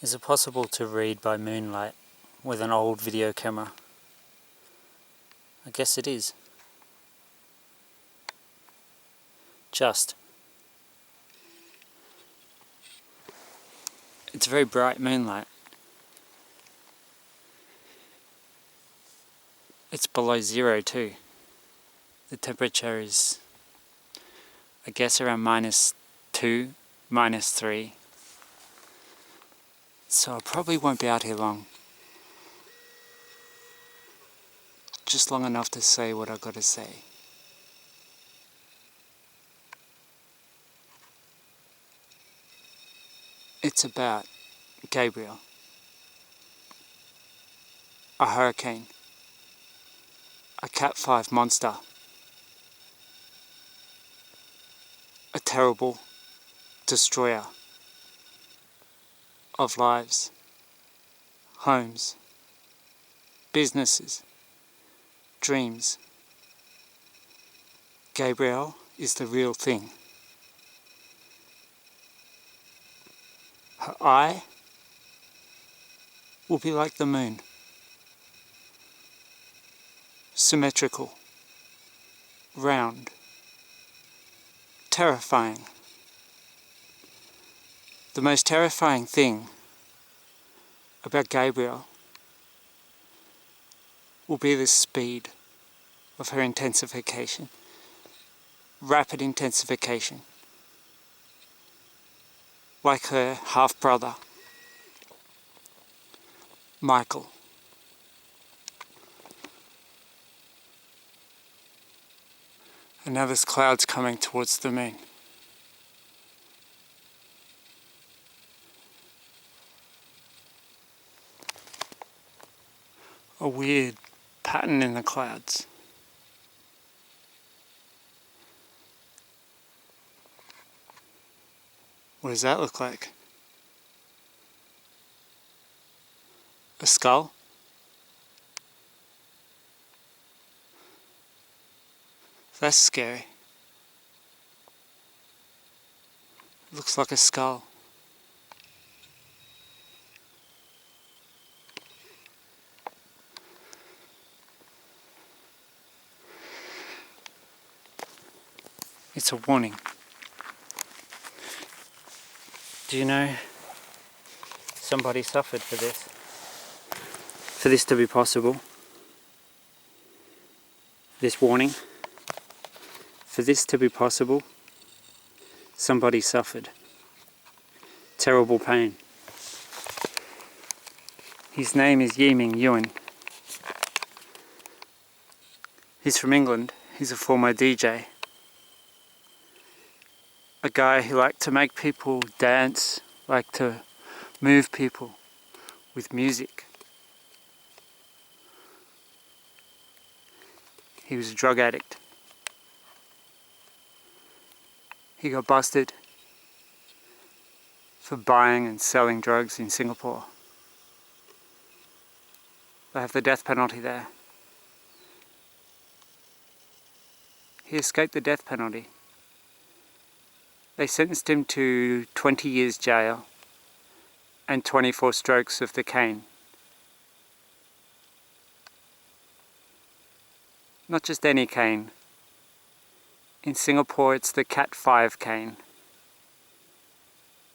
Is it possible to read by moonlight with an old video camera? I guess it is. Just. It's very bright moonlight. It's below zero too. The temperature is, I guess, around -2, -3. So I probably won't be out here long. Just long enough to say what I gotta say. It's about Gabrielle, a hurricane, a Cat 5 monster, a terrible destroyer of lives, homes, businesses, dreams. Gabrielle is the real thing. Her eye will be like the moon, symmetrical, round, terrifying. The most terrifying thing about Gabrielle will be the speed of her intensification, rapid intensification, like her half-brother, Michael. And now there's clouds coming towards the moon. A weird pattern in the clouds. What does that look like? A skull? That's scary. It looks like a skull. It's a warning. Do you know somebody suffered for this? For this to be possible? This warning? For this to be possible, somebody suffered. Terrible pain. His name is Yiming Yuan. He's from England. He's a former DJ. A guy who liked to make people dance, liked to move people with music. He was a drug addict. He got busted for buying and selling drugs in Singapore. They have the death penalty there. He escaped the death penalty. They sentenced him to 20 years jail and 24 strokes of the cane. Not just any cane. In Singapore it's the Cat 5 cane.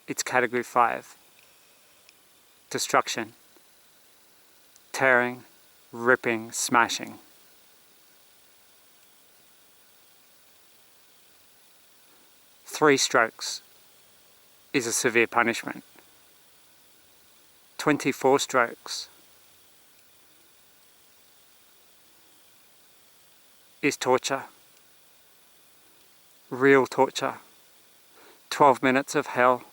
It's category 5. Destruction. Tearing, ripping, smashing. Three strokes is a severe punishment. 24 strokes is torture. Real torture. 12 minutes of hell.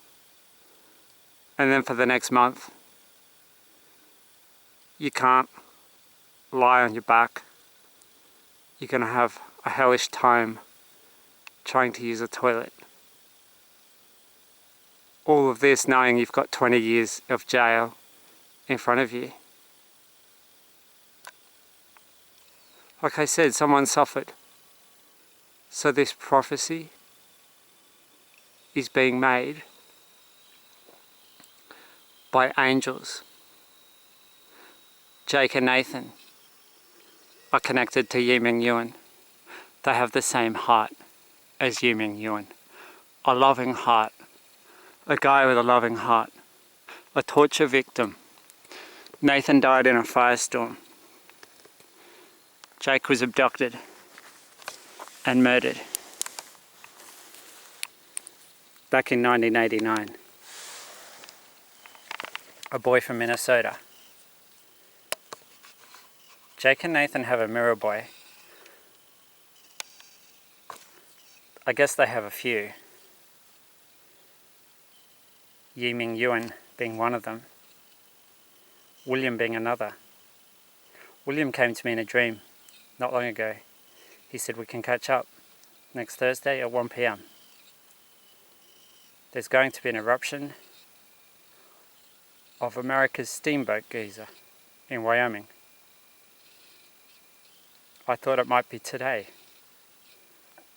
And then for the next month, you can't lie on your back. You're going to have a hellish time trying to use a toilet. All of this knowing you've got 20 years of jail in front of you. Like I said, someone suffered. So this prophecy is being made by angels. Jake and Nathan are connected to Yiming Yuan. They have the same heart as Yiming Yuan. A loving heart. A guy with a loving heart. A torture victim. Nathan died in a firestorm. Jake was abducted and murdered back in 1989. A boy from Minnesota. Jake and Nathan have a mirror boy. I guess they have a few. Yiming Yuan being one of them. William being another. William came to me in a dream not long ago. He said we can catch up next Thursday at 1 p.m. There's going to be an eruption of America's steamboat geyser in Wyoming. I thought it might be today,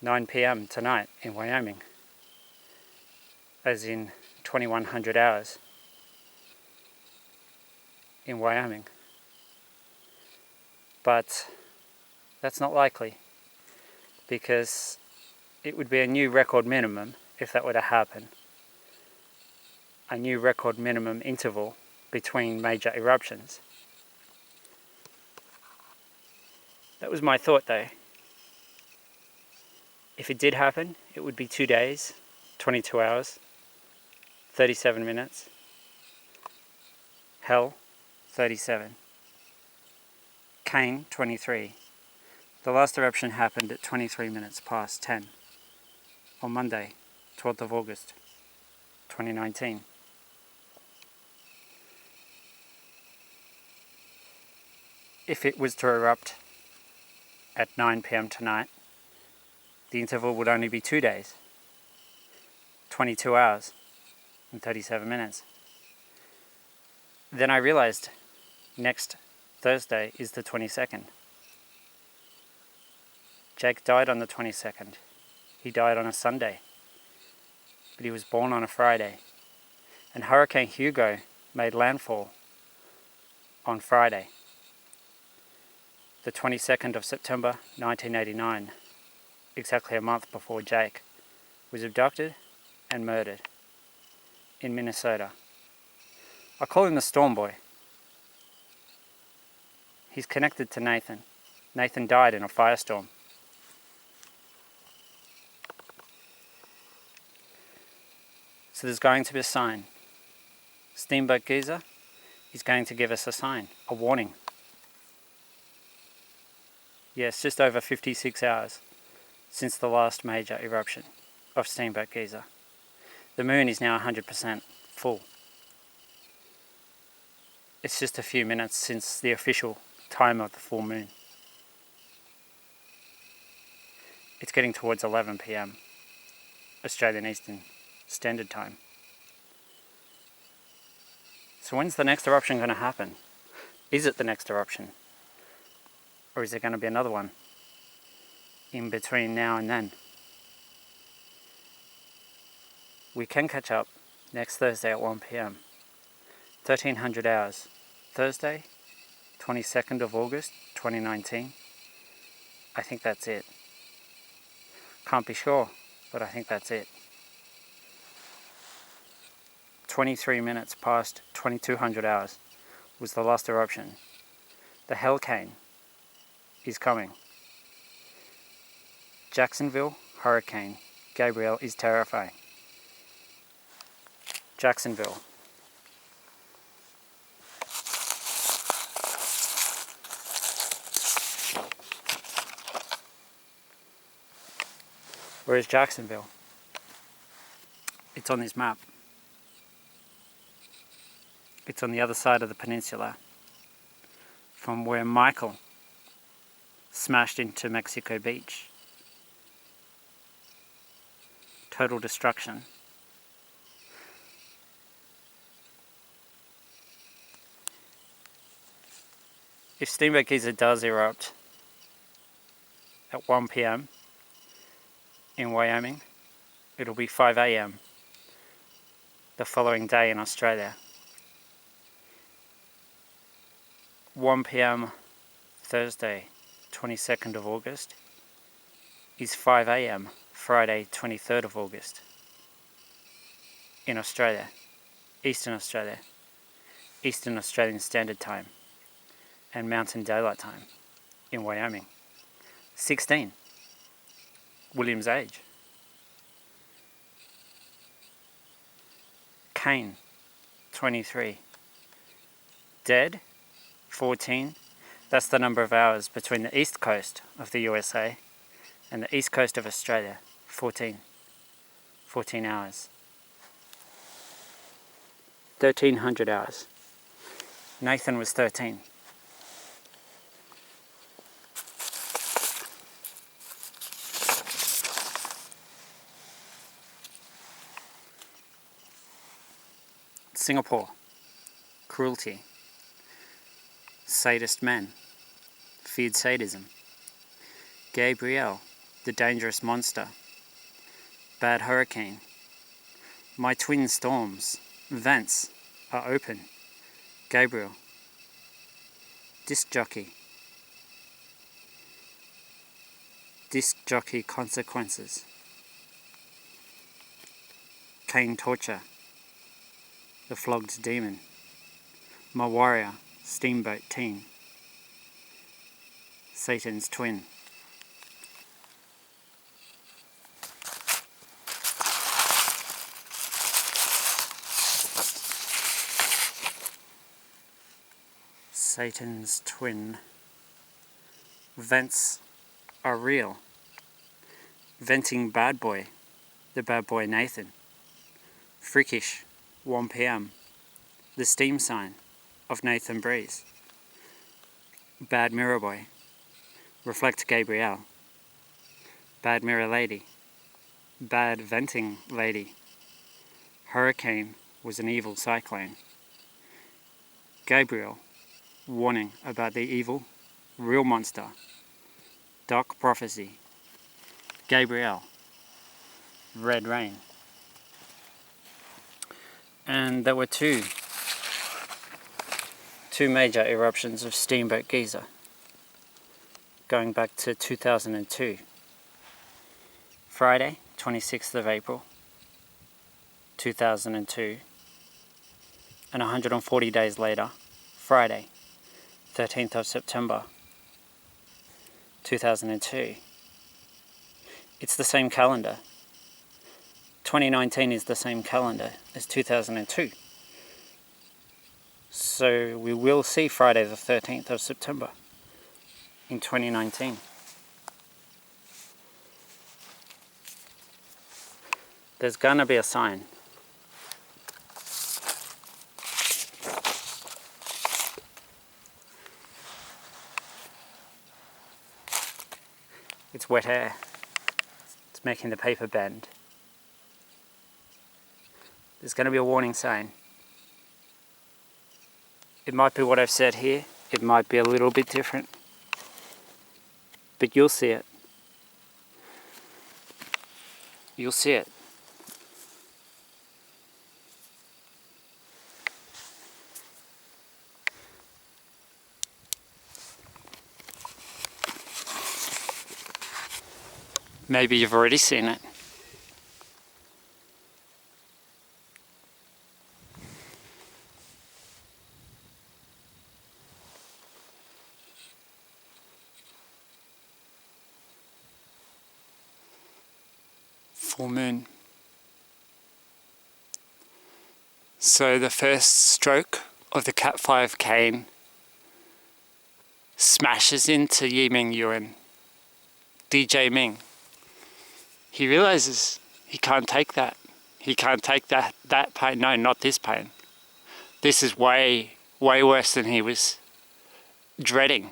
9 p.m. tonight in Wyoming, as in 2100 hours in Wyoming. But that's not likely, because it would be a new record minimum if that were to happen. A new record minimum interval between major eruptions. That was my thought though. If it did happen, it would be 2 days, 22 hours, 37 minutes. Hell, 37. Cain, 23. The last eruption happened at 23 minutes past 10 on Monday, 12th of August, 2019. If it was to erupt at 9 p.m. tonight, the interval would only be 2 days, 22 hours and 37 minutes. Then I realized next Thursday is the 22nd. Jake died on the 22nd. He died on a Sunday, but he was born on a Friday. And Hurricane Hugo made landfall on Friday, the 22nd of September 1989, exactly a month before Jake was abducted and murdered in Minnesota. I call him the Storm Boy. He's connected to Nathan. Nathan died in a firestorm. So there's going to be a sign. Steamboat Geyser is going to give us a sign, a warning. Yes, just over 56 hours since the last major eruption of Steamboat Geyser. The moon is now 100% full. It's just a few minutes since the official time of the full moon. It's getting towards 11 p.m. Australian Eastern Standard Time. So when's the next eruption going to happen? Is it the next eruption? Or is there going to be another one in between now and then? We can catch up next Thursday at 1 p.m. 1300 hours. Thursday, 22nd of August, 2019. I think that's it. Can't be sure, but I think that's it. 23 minutes past 2200 hours was the last eruption. The hurricane is coming. Jacksonville Hurricane Gabrielle is terrifying. Jacksonville. Where is Jacksonville? It's on this map. It's on the other side of the peninsula from where Michael smashed into Mexico Beach. Total destruction. If Steamboat Geyser does erupt at 1 p.m. in Wyoming, it'll be 5 a.m. the following day in Australia. 1 p.m. Thursday, 22nd of August, is 5 a.m. Friday, 23rd of August, in Australia, Eastern Australia, Eastern Australian Standard Time, and Mountain Daylight Time, in Wyoming. 16. William's age. Cain, 23. Dead, 14. That's the number of hours between the east coast of the USA and the east coast of Australia. 14. 14 hours. 1,300 hours. Nathan was 13. Singapore. Cruelty. Sadist men. Feared sadism. Gabrielle, the dangerous monster. Bad hurricane. My twin storms. Vents are open. Gabrielle. Disc jockey. Disc jockey consequences. Cain torture. The flogged demon. My warrior, steamboat teen. Satan's twin. Satan's twin. Vents are real. Venting bad boy, the bad boy Nathan. Freakish, 1 p.m. The steam sign of Nathan Breeze. Bad mirror boy. Reflect Gabrielle. Bad mirror lady. Bad venting lady. Hurricane was an evil cyclone. Gabrielle, warning about the evil, real monster. Dark prophecy. Gabrielle, red rain. And there were two major eruptions of Steamboat Geyser going back to 2002. Friday, 26th of April 2002, and 140 days later, Friday, 13th of September 2002. It's the same calendar. 2019 is the same calendar as 2002. So we will see Friday the 13th of September in 2019. There's gonna be a sign. It's wet air. It's making the paper bend. There's going to be a warning sign. It might be what I've said here. It might be a little bit different. But you'll see it. You'll see it. Maybe you've already seen it. Full moon. So the first stroke of the Cat 5 cane smashes into Yiming Yuan, DJ Ming. He realizes he can't take that. He can't take that pain. No, not this pain. This is way worse than he was dreading.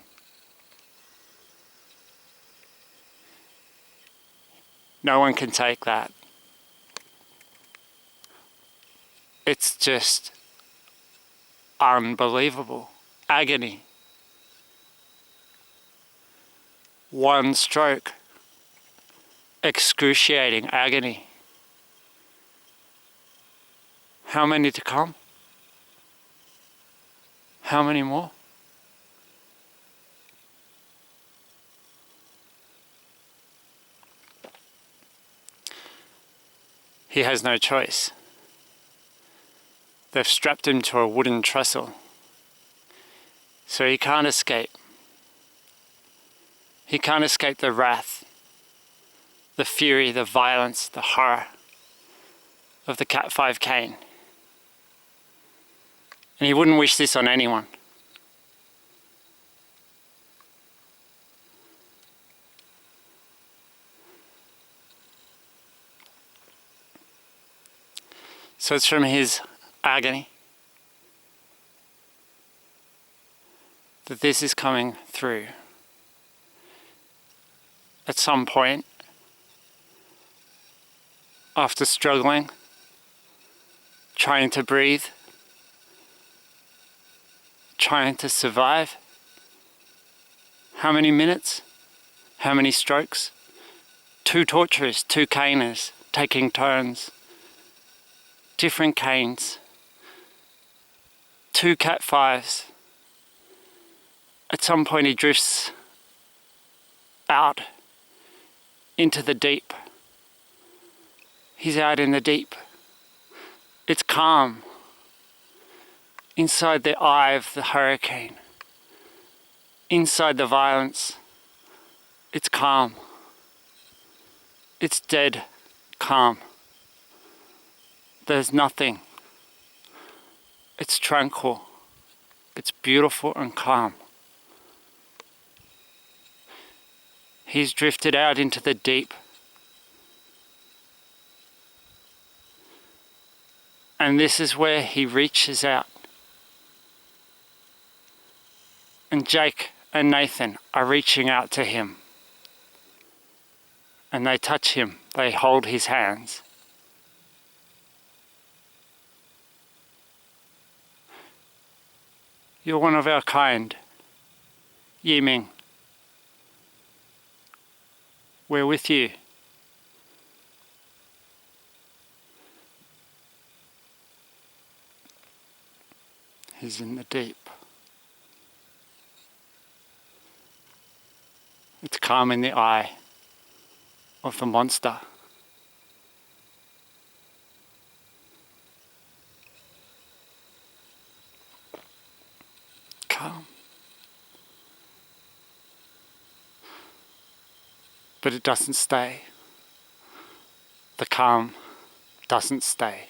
No one can take that. It's just unbelievable. Agony. One stroke. Excruciating agony. How many to come? How many more? He has no choice. They've strapped him to a wooden trestle, so he can't escape. He can't escape the wrath, the fury, the violence, the horror of the Cat 5 cane. And he wouldn't wish this on anyone. So it's from his agony that this is coming through. At some point, after struggling, trying to breathe, trying to survive, how many minutes? How many strokes? 2 torturers, 2 caners, taking turns. Different canes. 2 Cat 5s. At some point he drifts out into the deep. He's out in the deep. It's calm. Inside the eye of the hurricane. Inside the violence. It's calm. It's dead calm. There's nothing. It's tranquil. It's beautiful and calm. He's drifted out into the deep. And this is where he reaches out. And Jake and Nathan are reaching out to him. And they touch him. They hold his hands. You're one of our kind, Yiming. We're with you. He's in the deep. It's calm in the eye of the monster. Calm. But it doesn't stay. The calm doesn't stay.